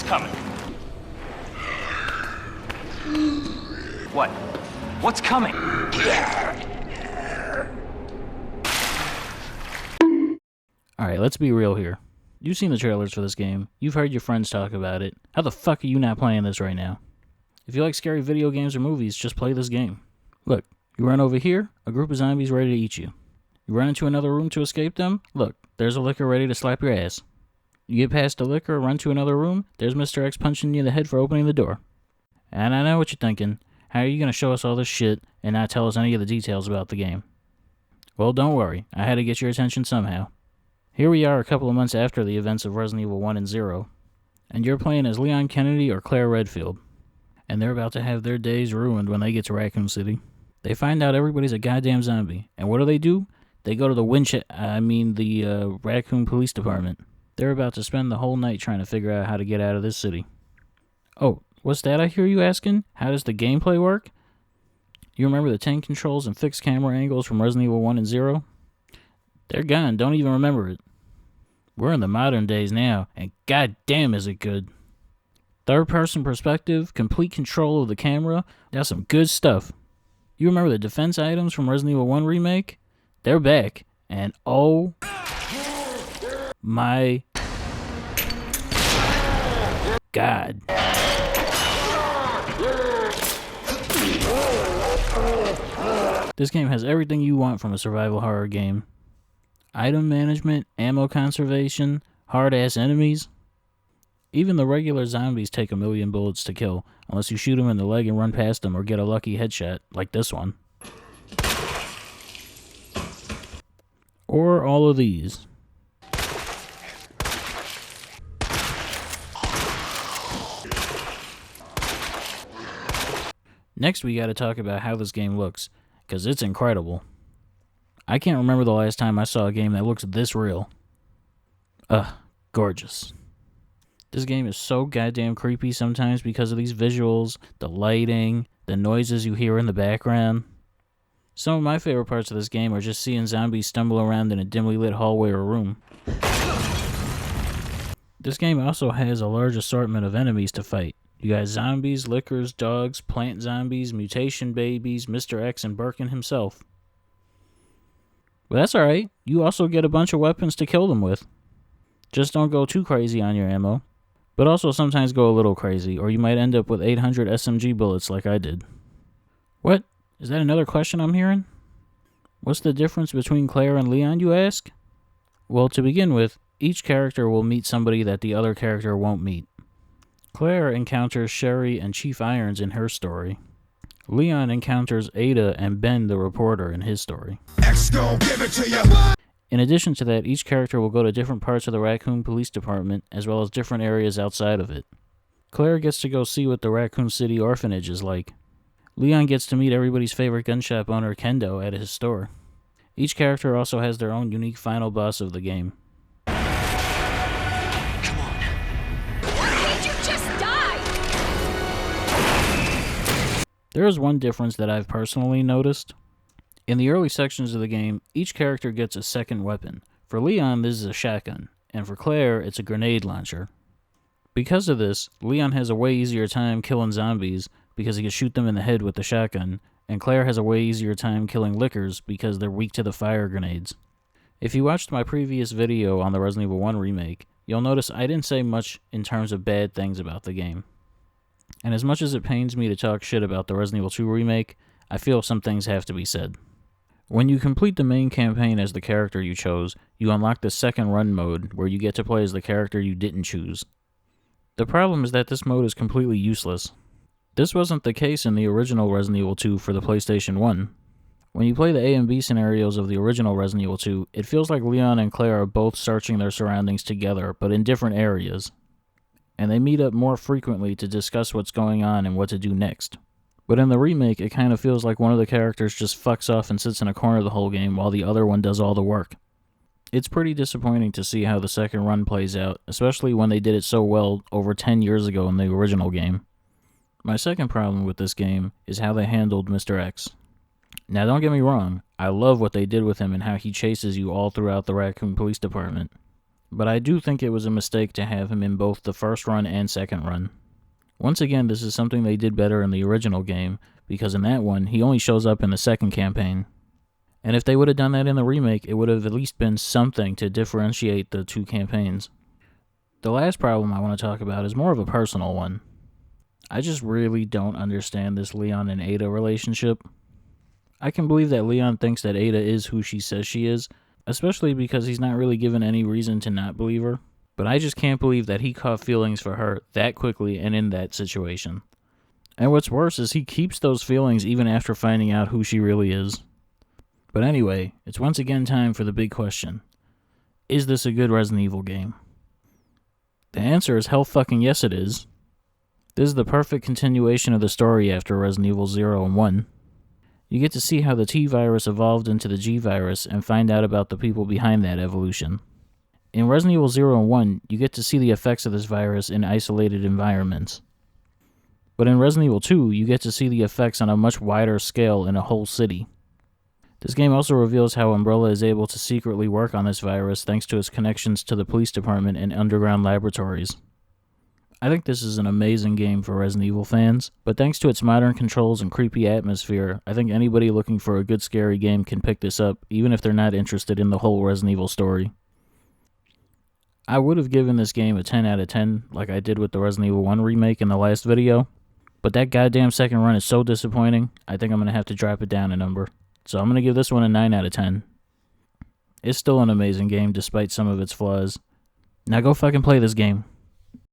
coming. What? What's coming? Alright, let's be real here. You've seen the trailers for this game. You've heard your friends talk about it. How the fuck are you not playing this right now? If you like scary video games or movies, just play this game. Look, you run over here, a group of zombies ready to eat you. You run into another room to escape them, look, there's a licker ready to slap your ass. You get past the licker, run to another room, there's Mr. X punching you in the head for opening the door. And I know what you're thinking. How are you going to show us all this shit and not tell us any of the details about the game? Well, don't worry. I had to get your attention somehow. Here we are a couple of months after the events of Resident Evil 1 and 0, and you're playing as Leon Kennedy or Claire Redfield. And they're about to have their days ruined when they get to Raccoon City. They find out everybody's a goddamn zombie. And what do? They go to the Raccoon Police Department. They're about to spend the whole night trying to figure out how to get out of this city. Oh, what's that I hear you asking? How does the gameplay work? You remember the tank controls and fixed camera angles from Resident Evil 1 and 0? They're gone, don't even remember it. We're in the modern days now, and goddamn is it good. Third-person perspective, complete control of the camera, that's some good stuff. You remember the defense items from Resident Evil 1 Remake? They're back, and oh my God. This game has everything you want from a survival horror game. Item management, ammo conservation, hard-ass enemies. Even the regular zombies take 1,000,000 bullets to kill, unless you shoot them in the leg and run past them or get a lucky headshot, like this one. Or all of these. Next we gotta talk about how this game looks, because it's incredible. I can't remember the last time I saw a game that looks this real. Gorgeous. This game is so goddamn creepy sometimes because of these visuals, the lighting, the noises you hear in the background. Some of my favorite parts of this game are just seeing zombies stumble around in a dimly lit hallway or room. This game also has a large assortment of enemies to fight. You got zombies, lickers, dogs, plant zombies, mutation babies, Mr. X, and Birkin himself. But that's alright, you also get a bunch of weapons to kill them with. Just don't go too crazy on your ammo. But also sometimes go a little crazy, or you might end up with 800 SMG bullets like I did. What? Is that another question I'm hearing? What's the difference between Claire and Leon, you ask? Well, to begin with, each character will meet somebody that the other character won't meet. Claire encounters Sherry and Chief Irons in her story. Leon encounters Ada and Ben the reporter in his story. Give it to you. In addition to that, each character will go to different parts of the Raccoon Police Department, as well as different areas outside of it. Claire gets to go see what the Raccoon City orphanage is like. Leon gets to meet everybody's favorite gun shop owner, Kendo, at his store. Each character also has their own unique final boss of the game. Come on. Why did you just die? There is one difference that I've personally noticed. In the early sections of the game, each character gets a second weapon. For Leon, this is a shotgun, and for Claire, it's a grenade launcher. Because of this, Leon has a way easier time killing zombies because he can shoot them in the head with the shotgun, and Claire has a way easier time killing lickers because they're weak to the fire grenades. If you watched my previous video on the Resident Evil 1 remake, you'll notice I didn't say much in terms of bad things about the game. And as much as it pains me to talk shit about the Resident Evil 2 remake, I feel some things have to be said. When you complete the main campaign as the character you chose, you unlock the second run mode, where you get to play as the character you didn't choose. The problem is that this mode is completely useless. This wasn't the case in the original Resident Evil 2 for the PlayStation 1. When you play the A and B scenarios of the original Resident Evil 2, it feels like Leon and Claire are both searching their surroundings together, but in different areas. And they meet up more frequently to discuss what's going on and what to do next. But in the remake, it kind of feels like one of the characters just fucks off and sits in a corner the whole game while the other one does all the work. It's pretty disappointing to see how the second run plays out, especially when they did it so well over 10 years ago in the original game. My second problem with this game is how they handled Mr. X. Now don't get me wrong, I love what they did with him and how he chases you all throughout the Raccoon Police Department. but I do think it was a mistake to have him in both the first run and second run. Once again, this is something they did better in the original game, because in that one, he only shows up in the second campaign. And if they would have done that in the remake, it would have at least been something to differentiate the two campaigns. The last problem I want to talk about is more of a personal one. I just really don't understand this Leon and Ada relationship. I can believe that Leon thinks that Ada is who she says she is, especially because he's not really given any reason to not believe her. But I just can't believe that he caught feelings for her that quickly and in that situation. And what's worse is he keeps those feelings even after finding out who she really is. But anyway, it's once again time for the big question. Is this a good Resident Evil game? The answer is hell fucking yes it is. This is the perfect continuation of the story after Resident Evil 0 and 1. You get to see how the T-virus evolved into the G-virus and find out about the people behind that evolution. In Resident Evil 0 and 1, you get to see the effects of this virus in isolated environments. But in Resident Evil 2, you get to see the effects on a much wider scale in a whole city. This game also reveals how Umbrella is able to secretly work on this virus thanks to its connections to the police department and underground laboratories. I think this is an amazing game for Resident Evil fans, but thanks to its modern controls and creepy atmosphere, I think anybody looking for a good scary game can pick this up, even if they're not interested in the whole Resident Evil story. I would have given this game a 10 out of 10, like I did with the Resident Evil 1 remake in the last video, but that goddamn second run is so disappointing, I think I'm going to have to drop it down a number. So I'm going to give this one a 9 out of 10. It's still an amazing game despite some of its flaws. Now go fucking play this game.